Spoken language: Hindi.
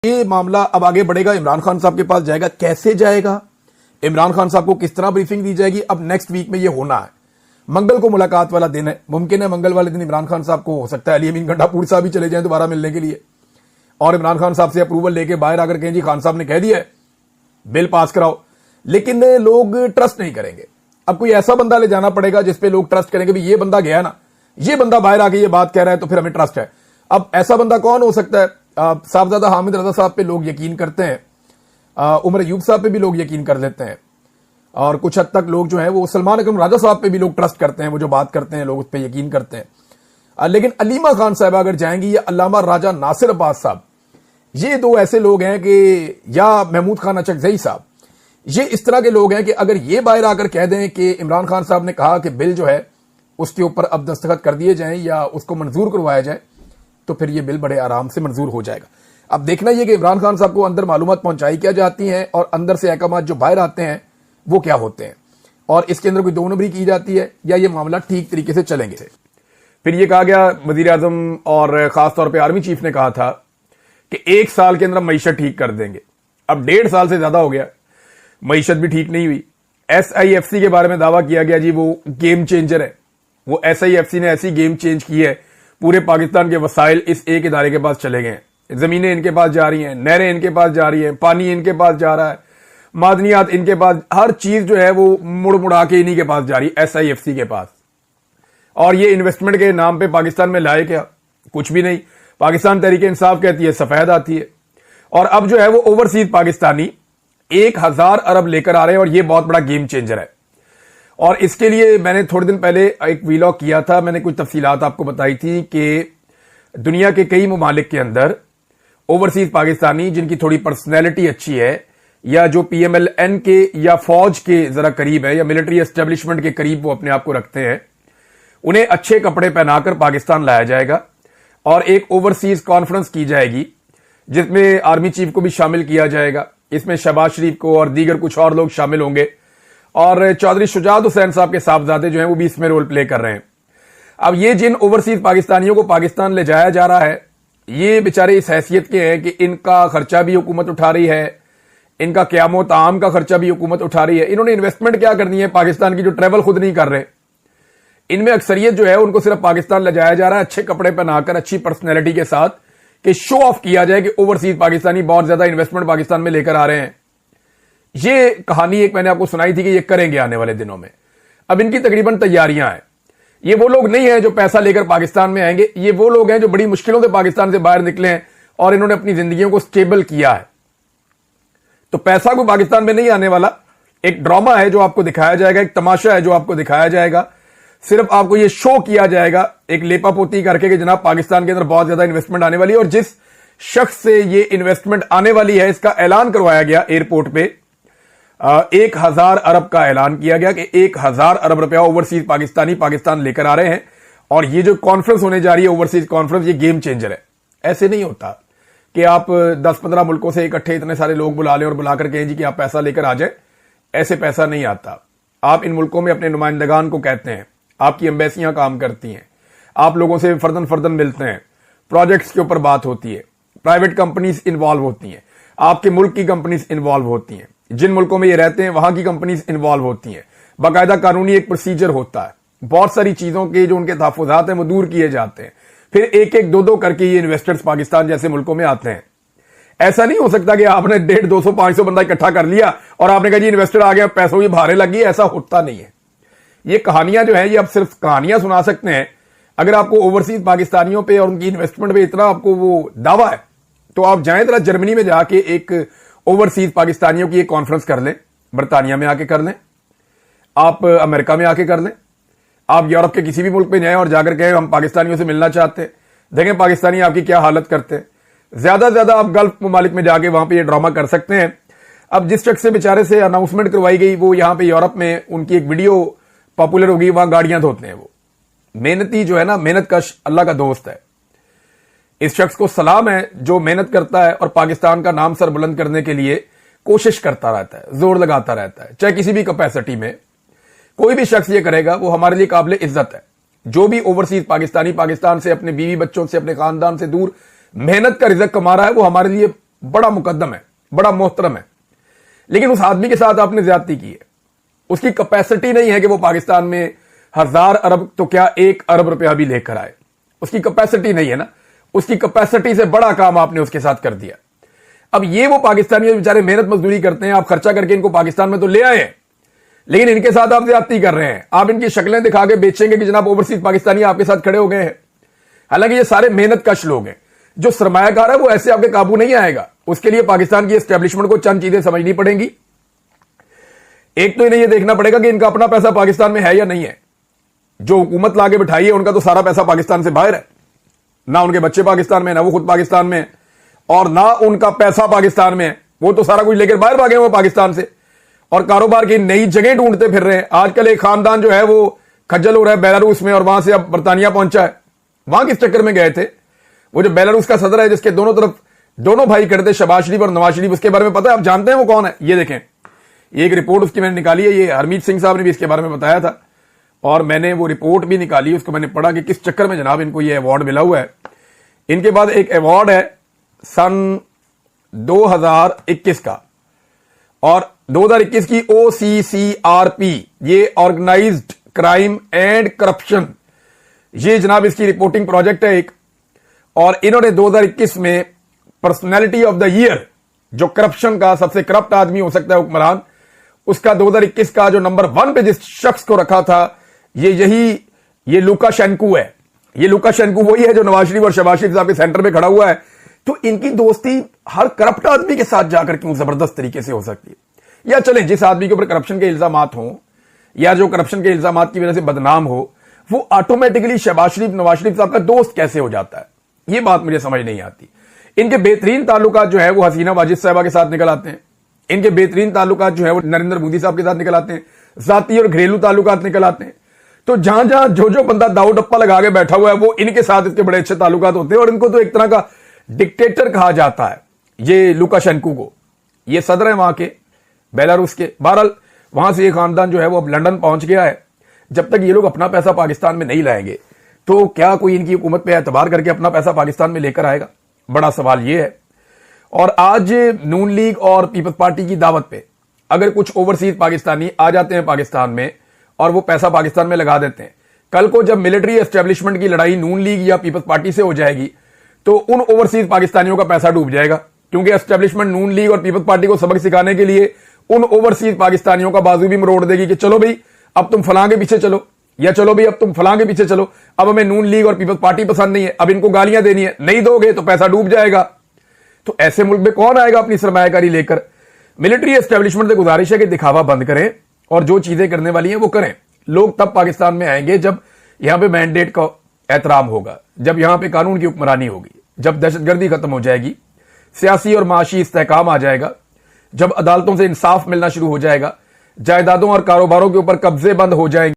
ये मामला अब आगे बढ़ेगा, इमरान खान साहब के पास जाएगा, कैसे जाएगा, इमरान खान साहब को किस तरह ब्रीफिंग दी जाएगी, अब नेक्स्ट वीक में ये होना है। मंगल को मुलाकात वाला दिन है, मुमकिन है मंगल वाले दिन इमरान खान साहब को हो सकता है अली अमीन गंडापुर साहब भी चले जाएं दोबारा मिलने के लिए, और इमरान खान साहब से अप्रूवल लेके बाहर आकर कहें जी खान साहब ने कह दिया है बिल पास कराओ, लेकिन लोग ट्रस्ट नहीं करेंगे। अब कोई ऐसा बंदा ले जाना पड़ेगा जिसपे लोग ट्रस्ट करेंगे, भी ये बंदा गया ना, ये बंदा बाहर आके ये बात कह रहा है तो फिर हमें ट्रस्ट है। अब ऐसा बंदा कौन हो सकता है? साहबजादा हामिद रजा साहब पे लोग यकीन करते हैं, उमर अयूब साहब पे भी लोग यकीन कर लेते हैं, और कुछ हद तक लोग जो है वो सलमान अकरम राजा साहब पे भी लोग ट्रस्ट करते हैं, वो जो बात करते हैं लोग उस पर यकीन करते हैं। लेकिन अलीमा खान साहब अगर जाएंगी या अल्लामा राजा नासिर अब्बास साहब, ये दो ऐसे लोग हैं कि, या महमूद खान अचकजई साहब, ये इस तरह के लोग हैं कि अगर ये बाहर आकर कह दें कि इमरान खान साहब ने कहा कि बिल जो है उसके ऊपर अब दस्तखत कर दिए जाएं या उसको मंजूर करवाया जाए, तो फिर ये बिल बड़े आराम से मंजूर हो जाएगा। अब देखना यह कि इमरान खान साहब को अंदर मालूमात पहुंचाई क्या जाती हैं और अंदर से अहकाम जो बाहर आते हैं वो क्या होते हैं, और इसके अंदर कोई दो नंबरी की जाती है या ये मामला ठीक तरीके से चलेंगे। फिर ये कहा गया, वजीर आजम और खासतौर पर आर्मी चीफ ने कहा था कि 1 साल के अंदर मईशत ठीक कर देंगे। अब 1.5 साल से ज्यादा हो गया, मईशत भी ठीक नहीं हुई। SIFC के बारे में दावा किया गया जी वो गेम चेंजर है, वो SIFC ने ऐसी गेम चेंज की है, पूरे पाकिस्तान के वसाइल इस एक इदारे के पास चले गए हैं, जमीनें इनके पास जा रही हैं, नहरें इनके पास जा रही हैं, पानी इनके पास जा रहा है, मादनियात इनके पास, हर चीज जो है वो मुड़ मुड़ा के इन्हीं के पास जा रही है, SIFC के पास। और ये इन्वेस्टमेंट के नाम पे पाकिस्तान में लाए क्या? कुछ भी नहीं। पाकिस्तान तहरीक इंसाफ कहती है सफेद आती है, और अब जो है वो ओवरसीज पाकिस्तानी 1000 अरब लेकर आ रहे हैं, और ये बहुत बड़ा गेम चेंजर है। और इसके लिए मैंने थोड़े दिन पहले एक वीलॉग किया था, मैंने कुछ तफसीलात आपको बताई थी कि दुनिया के कई ममालिक के अंदर ओवरसीज पाकिस्तानी जिनकी थोड़ी पर्सनैलिटी अच्छी है, या जो PMLN के या फौज के जरा करीब है, या मिलिट्री एस्टेब्लिशमेंट के करीब वो अपने आप को रखते हैं, उन्हें अच्छे कपड़े पहनाकर पाकिस्तान लाया जाएगा और एक ओवरसीज कॉन्फ्रेंस की जाएगी जिसमें आर्मी चीफ को भी शामिल किया जाएगा। इसमें शहबाज शरीफ को और दीगर कुछ और लोग शामिल होंगे, और चौधरी शुजात हुसैन साहब के साहबजादे जो हैं वो भी इसमें रोल प्ले कर रहे हैं। अब ये जिन ओवरसीज पाकिस्तानियों को पाकिस्तान ले जाया जा रहा है, ये बेचारे इस हैसियत के हैं कि इनका खर्चा भी हुकूमत उठा रही है, इनका क़याम ताम का खर्चा भी हुकूमत उठा रही है। इन्होंने इन्वेस्टमेंट क्या करनी है पाकिस्तान की, जो ट्रेवल खुद नहीं कर रहे। इनमें अक्सरियत जो है उनको सिर्फ पाकिस्तान ले जाया जा रहा है अच्छे कपड़े पहनाकर, अच्छी पर्सनैलिटी के साथ, कि शो ऑफ किया जाए कि ओवरसीज पाकिस्तानी बहुत ज्यादा इन्वेस्टमेंट पाकिस्तान में लेकर आ रहे हैं। ये कहानी एक मैंने आपको सुनाई थी कि ये करेंगे आने वाले दिनों में। अब इनकी तकरीबन तैयारियां हैं। ये वो लोग नहीं है जो पैसा लेकर पाकिस्तान में आएंगे, ये वो लोग हैं जो बड़ी मुश्किलों से पाकिस्तान से बाहर निकले हैं और इन्होंने अपनी जिंदगियों को स्टेबल किया है। तो पैसा को पाकिस्तान में नहीं आने वाला, एक ड्रामा है जो आपको दिखाया जाएगा, एक तमाशा है जो आपको दिखाया जाएगा। सिर्फ आपको यह शो किया जाएगा एक लेपापोती करके कि जनाब पाकिस्तान के अंदर बहुत ज्यादा इन्वेस्टमेंट आने वाली है, और जिस शख्स से ये इन्वेस्टमेंट आने वाली है इसका ऐलान करवाया गया एयरपोर्ट पे, 1000 अरब का ऐलान किया गया कि 1000 अरब रुपया ओवरसीज पाकिस्तानी पाकिस्तान लेकर आ रहे हैं। और ये जो कॉन्फ्रेंस होने जा रही है ओवरसीज कॉन्फ्रेंस, ये गेम चेंजर है। ऐसे नहीं होता कि आप 10-15 मुल्कों से इकट्ठे इतने सारे लोग बुला लें और बुलाकर कहें जी कि आप पैसा लेकर आ जाए। ऐसे पैसा नहीं आता। आप इन मुल्कों में अपने नुमाइंदगान को कहते हैं, आपकी एम्बेसियां काम करती हैं, आप लोगों से फर्दन फर्दन मिलते हैं, प्रोजेक्ट्स के ऊपर बात होती है, प्राइवेट कंपनीज इन्वॉल्व होती हैं, आपके मुल्क की कंपनीज इन्वॉल्व होती हैं, जिन मुल्कों में ये रहते हैं वहां की कंपनीज इन्वॉल्व होती हैं, बाकायदा कानूनी एक प्रोसीजर होता है, बहुत सारी चीजों के जो उनके तहफुजात हैं वो दूर किए जाते हैं। फिर एक एक दो करके ये इन्वेस्टर्स पाकिस्तान जैसे मुल्कों में आते हैं। ऐसा नहीं हो सकता कि आपने 150, 200, 500 बंदा इकट्ठा कर लिया और आपने कहा जी इन्वेस्टर आ गया, पैसों की भारे लगी। ऐसा होता नहीं है। ये कहानियां जो है ये आप सिर्फ कहानियां सुना सकते हैं। अगर आपको ओवरसीज पाकिस्तानियों पे और उनकी इन्वेस्टमेंट पे इतना आपको वो दावा है तो आप जाएं जरा जर्मनी में जाके एक ओवरसीज पाकिस्तानियों की एक कॉन्फ्रेंस कर लें, बरतानिया में आके कर लें, आप अमेरिका में आके कर लें, आप यूरोप के किसी भी मुल्क में जाएं और जाकर कहें हम पाकिस्तानियों से मिलना चाहते हैं, देखें पाकिस्तानी आपकी क्या हालत करते हैं। ज्यादा से ज्यादा आप गल्फ ममालिक में जाके वहां पे ये ड्रामा कर सकते हैं। अब जिस शख्स से बेचारे से अनाउंसमेंट करवाई गई वो यहां पे यूरोप में उनकी एक वीडियो पॉपुलर होगी, वहां गाड़ियां धोते हैं। वो मेहनती जो है ना, मेहनत कश अल्लाह का दोस्त है। इस शख्स को सलाम है जो मेहनत करता है और पाकिस्तान का नाम सर बुलंद करने के लिए कोशिश करता रहता है, जोर लगाता रहता है। चाहे किसी भी कैपेसिटी में कोई भी शख्स ये करेगा वो हमारे लिए काबिल इज्जत है। जो भी ओवरसीज पाकिस्तानी पाकिस्तान से अपने बीवी बच्चों से अपने खानदान से दूर मेहनत का रिज़्क कमा रहा है वो हमारे लिए बड़ा मुकद्दम है, बड़ा मोहतरम है, लेकिन उस आदमी के साथ आपने ज्यादती की है। उसकी कैपेसिटी नहीं है कि वो पाकिस्तान में 1000 अरब तो क्या 1 अरब रुपया भी लेकर आए। उसकी कैपेसिटी नहीं है ना, उसकी कैपेसिटी से बड़ा काम आपने उसके साथ कर दिया। अब ये वो पाकिस्तानी बेचारे मेहनत मजदूरी करते हैं, आप खर्चा करके इनको पाकिस्तान में तो ले आए हैं, लेकिन इनके साथ आप ज्यादती कर रहे हैं। आप इनकी शक्लें दिखा के बेचेंगे कि जनाब ओवरसीज पाकिस्तानी आपके साथ खड़े हो गए हैं। हालांकि ये सारे मेहनत कश लोग हैं। जो सरमायाकार है वो ऐसे आपके काबू नहीं आएगा। उसके लिए पाकिस्तान की एस्टेब्लिशमेंट को चंद चीजें समझनी पड़ेंगी। एक तो इन्हें यह देखना पड़ेगा कि इनका अपना पैसा पाकिस्तान में है या नहीं है। जो हुकूमत लाके बिठाई है उनका तो सारा पैसा पाकिस्तान से बाहर है, ना उनके बच्चे पाकिस्तान में, ना वो खुद पाकिस्तान में, और ना उनका पैसा पाकिस्तान में है। वो तो सारा कुछ लेकर बाहर भागे हुए पाकिस्तान से और कारोबार की नई जगह ढूंढते फिर रहे हैं। आजकल एक खानदान जो है वो खज्जल हो रहा है बेलारूस में, और वहां से अब बर्तानिया पहुंचा है। वहां किस चक्कर में गए थे? वो जो बेलारूस का सदर है जिसके दोनों तरफ दोनों भाई खड़े थे, शहबाज शरीफ और नवाज शरीफ, उसके बारे में पता है? आप जानते हैं वो कौन है? ये देखें, एक रिपोर्ट उसकी मैंने निकाली है। ये हरमीत सिंह साहब ने भी इसके बारे में बताया था और मैंने वो रिपोर्ट भी निकाली, उसको मैंने पढ़ा कि किस चक्कर में जनाब इनको ये अवार्ड मिला हुआ है। इनके बाद एक अवार्ड है सन 2021 का, और 2021 की OCCRP, ये ऑर्गेनाइज्ड क्राइम एंड करप्शन, ये जनाब इसकी रिपोर्टिंग प्रोजेक्ट है एक। और इन्होंने 2021 में पर्सनैलिटी ऑफ द ईयर, जो करप्शन का सबसे करप्ट आदमी हो सकता है हुक्मरान, उसका 2021 का जो नंबर 1 पे जिस शख्स को रखा था, ये लुकाशेंको है। ये लुकाशेंको वही है जो नवाज शरीफ और शहबाज शरीफ साहब के सेंटर में खड़ा हुआ है। तो इनकी दोस्ती हर करप्ट आदमी के साथ जाकर क्यों जबरदस्त तरीके से हो सकती है? या चले जिस आदमी के ऊपर करप्शन के इल्जामात हों या जो करप्शन के इल्जामात की वजह से बदनाम हो, वो ऑटोमेटिकली शहबाज शरीफ नवाज शरीफ साहब का दोस्त कैसे हो जाता है? ये बात मुझे समझ नहीं आती। इनके बेहतरीन ताल्लुकात जो है वो हसीना वाजिद साहबा के साथ निकल आते हैं। इनके बेहतरीन ताल्लुकात जो है वो नरेंद्र मोदी साहब के साथ निकल आते हैं। जाती और घरेलू ताल्लुकात निकल आते हैं। तो जहां जहां जो बंदा दाऊ डप्पा लगा के बैठा हुआ है वो इनके साथ इसके बड़े अच्छे ताल्लुकात होते हैं, और इनको तो एक तरह का डिक्टेटर कहा जाता है ये लुकाशेंको को। ये सदर है वहां के बेलारूस के। बहरहाल वहां से ये खानदान जो है वो अब लंदन पहुंच गया है। जब तक ये लोग अपना पैसा पाकिस्तान में नहीं लाएंगे तो क्या कोई इनकी हुकूमत पे एतबार करके अपना पैसा पाकिस्तान में लेकर आएगा? बड़ा सवाल ये है। और आज नून लीग और पीपल्स पार्टी की दावत पे अगर कुछ ओवरसीज पाकिस्तानी आ जाते हैं पाकिस्तान में और वो पैसा पाकिस्तान में लगा देते हैं, कल को जब मिलिट्री एस्टेब्लिशमेंट की लड़ाई नून लीग या पीपल्स पार्टी से हो जाएगी तो उन ओवरसीज पाकिस्तानियों का पैसा डूब जाएगा, क्योंकि एस्टेब्लिशमेंट नून लीग और पीपल्स पार्टी को सबक सिखाने के लिए उन ओवरसीज पाकिस्तानियों का बाजू भी मरोड़ देगी कि चलो भाई अब तुम फलां के पीछे चलो, या चलो भाई अब तुम फलां के पीछे चलो, अब हमें नून लीग और पीपल्स पार्टी पसंद नहीं है, अब इनको गालियां देनी है, नहीं दोगे तो पैसा डूब जाएगा। तो ऐसे मुल्क में कौन आएगा अपनी सरमायाकारी लेकर? मिलिट्री एस्टेब्लिशमेंट से गुजारिश है कि दिखावा बंद करें और जो चीजें करने वाली हैं वो करें। लोग तब पाकिस्तान में आएंगे जब यहां पे मैंडेट का एहतराम होगा, जब यहां पे कानून की हुक्मरानी होगी, जब दहशतगर्दी खत्म हो जाएगी, सियासी और माशी इस्तेहकाम आ जाएगा, जब अदालतों से इंसाफ मिलना शुरू हो जाएगा, जायदादों और कारोबारों के ऊपर कब्जे बंद हो जाएंगे।